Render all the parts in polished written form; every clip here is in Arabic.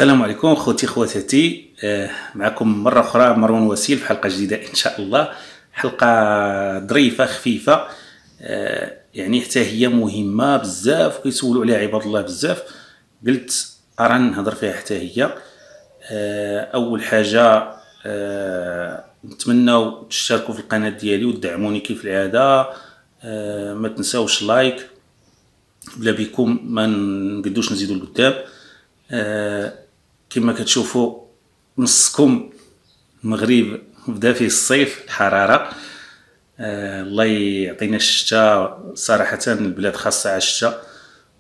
السلام عليكم خوتي خواتاتي. معكم مرة أخرى مروان وسيل في حلقة جديدة إن شاء الله. حلقة ظريفة خفيفة، يعني حتى هي مهمة بزاف وكيسولوا عليها عباد الله بزاف. قلت أرى نهضر فيها حتى هي. أول حاجة نتمنوا تشتركوا في القناة ديالي وتدعموني كيف العادة. ما تنساوش لايك، بلا بكم ما نقدوش نزيدوا لقدام. كما كتشوفوا نصكم المغرب بدا فيه الصيف، الحراره. الله يعطينا الشتاء. صراحه البلاد خاصها على الشتاء،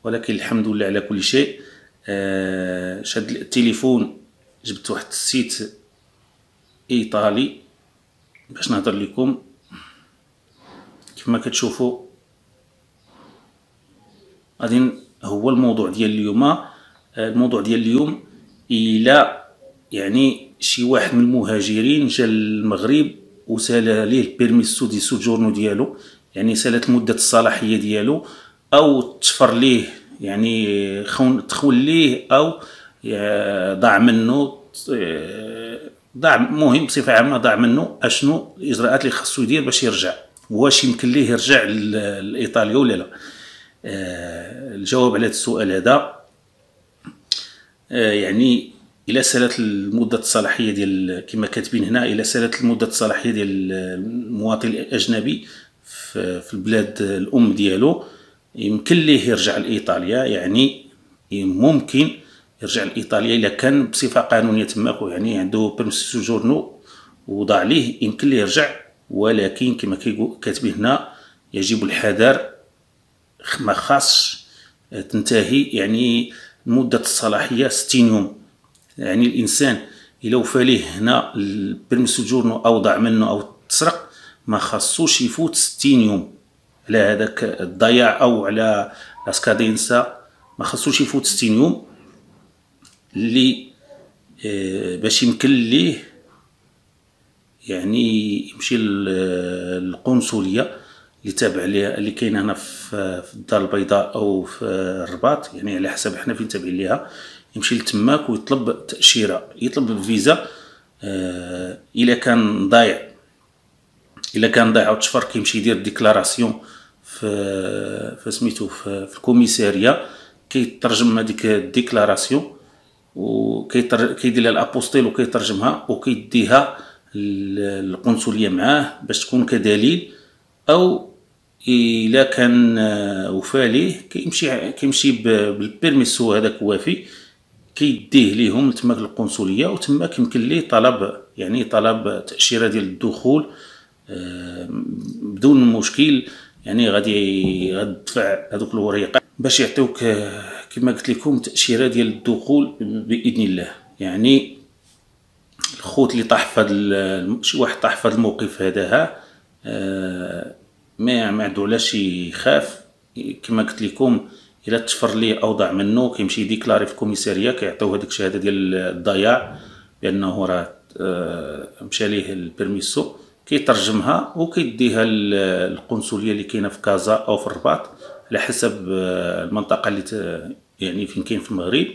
ولكن الحمد لله على كل شيء. شاد التليفون جبت واحد السيت ايطالي باش نهضر لكم. كما كتشوفوا غادي هو الموضوع ديال اليوم. الموضوع ديال اليوم الى يعني شي واحد من المهاجرين جا للمغرب وسال ليه البيرميسو دي سوجورنو ديالو، يعني سالت مده الصلاحيه ديالو، او تشفر ليه يعني تخون ليه، او ضاع منه، ضاع، مهم بصفه عامه ضاع منه. اشنو الاجراءات اللي خاصو يدير باش يرجع؟ واش يمكن ليه يرجع لايطاليا ولا لا؟ الجواب على هذا السؤال هذا يعني الى سالت المده الصلاحيه ديال كما كاتبين هنا، الى سالت المده الصلاحيه ديال المواطن الاجنبي في البلاد الام ديالو، يمكن ليه يرجع لايطاليا. يعني ممكن يرجع لايطاليا الا كان بصفه قانونيه تماك، يعني عنده بيرميس سوجورنو وضاع ليه، يمكن ليه يرجع. ولكن كما كاتبين هنا يجب الحذر، ما خاصش تنتهي يعني مدة الصلاحية 60 يوم. يعني الإنسان إلا وفى ليه هنا البيرميسو جورنو أو ضاع منه أو تسرق، ما خاصوش يفوت 60 يوم على هذاك الضياع أو على لاسكادينسا. ما خاصوش يفوت 60 يوم اللي باش يمكن ليه يعني يمشي للقنصلية اللي تابع ليها، اللي كاينه هنا في الدار البيضاء او في الرباط، يعني على حسب حنا فين تابعين ليها. يمشي لتماك ويطلب تاشيره، يطلب الفيزا. الا كان ضايع، او تشفر، كيمشي يدير ديكلاراسيون في سميتو في الكوميساريه، كيترجم هذيك الديكلاراسيون وكيدير لها الابوستيل وكيترجمها وكيديها للقنصليه معاه باش تكون كدليل. او الا كان وفى ليه كيمشي بالبيرميسو هذاك وافي، كيديه ليهم تماك القنصليه، وتماك يمكن ليه طلب، يعني طلب تاشيره ديال الدخول بدون مشكل. يعني غادي تدفع هذوك الوريقات باش يعطيوك كما قلت لكم تاشيره ديال الدخول باذن الله. يعني الخوت اللي طاح في شي واحد طاح في هذا الموقف هذا، ما عنده علاش يخاف. كما قلت لكم الا تشفر ليه او ضاع منه، كيمشي ديكلاري في الكوميساريه، كيعطيوه هذيك الشهاده ديال الضياع بانه راه مشى ليه البيرميسو، كيترجمها وكيديها للقنصليه اللي كاينه في كازا او في الرباط على حسب المنطقه اللي يعني فين كاين في المغرب.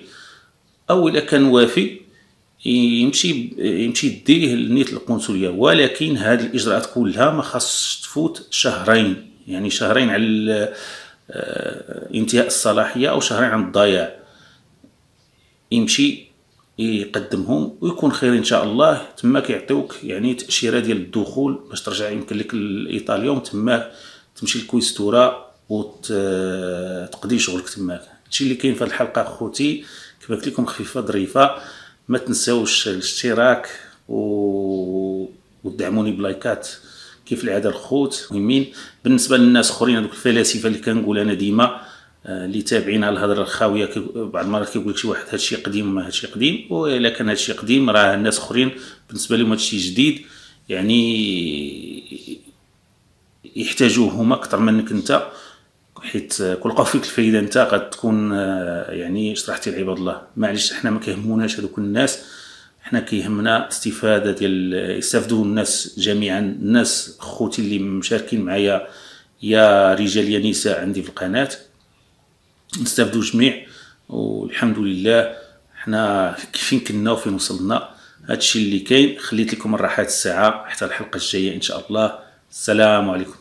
او الا كان وافي يمشي يديه لنية القنصليه. ولكن هذه الاجراءات كلها ما خاصش تفوت شهرين، يعني شهرين على انتهاء الصلاحيه او شهرين عن الضياع. يمشي يقدمهم ويكون خير ان شاء الله. تما كيعطيوك يعني تاشيره ديال الدخول باش ترجع يمكن لك لايطاليا، وتما تمشي للكويستورا وتقضي شغلك تماك. هادشي اللي كاين في هذه الحلقه خوتي، كما قلت لكم خفيفه ظريفه. ما تنساوش الاشتراك ودعموني بلايكات كيف العاده الخوت مهمين. بالنسبه للناس اخرين، هذوك الفلاسفه اللي كنقول انا ديما اللي تابعين على الهضره الخاويه، بعض المرات كيقول لك شي واحد هادشي قديم، ما هادشي قديم. والا كان هادشي قديم، راه الناس اخرين بالنسبه لهم هادشي جديد، يعني يحتاجوه هما اكثر منك انت، حيت كلقاو فيك الفايده انت غتكون يعني شرحتي لعباد الله. معليش حنا ما كيهموناش هذوك الناس، حنا كيهمنا استفاده ديال يستافدوا الناس جميعا. الناس خوتي اللي مشاركين معايا، يا رجال يا نساء، عندي في القناه نستافدوا جميع. والحمد لله حنا فين كنا وفين وصلنا. هادشي اللي كاين. خليت لكم الراحة الساعة حتى الحلقة الجاية ان شاء الله. السلام عليكم.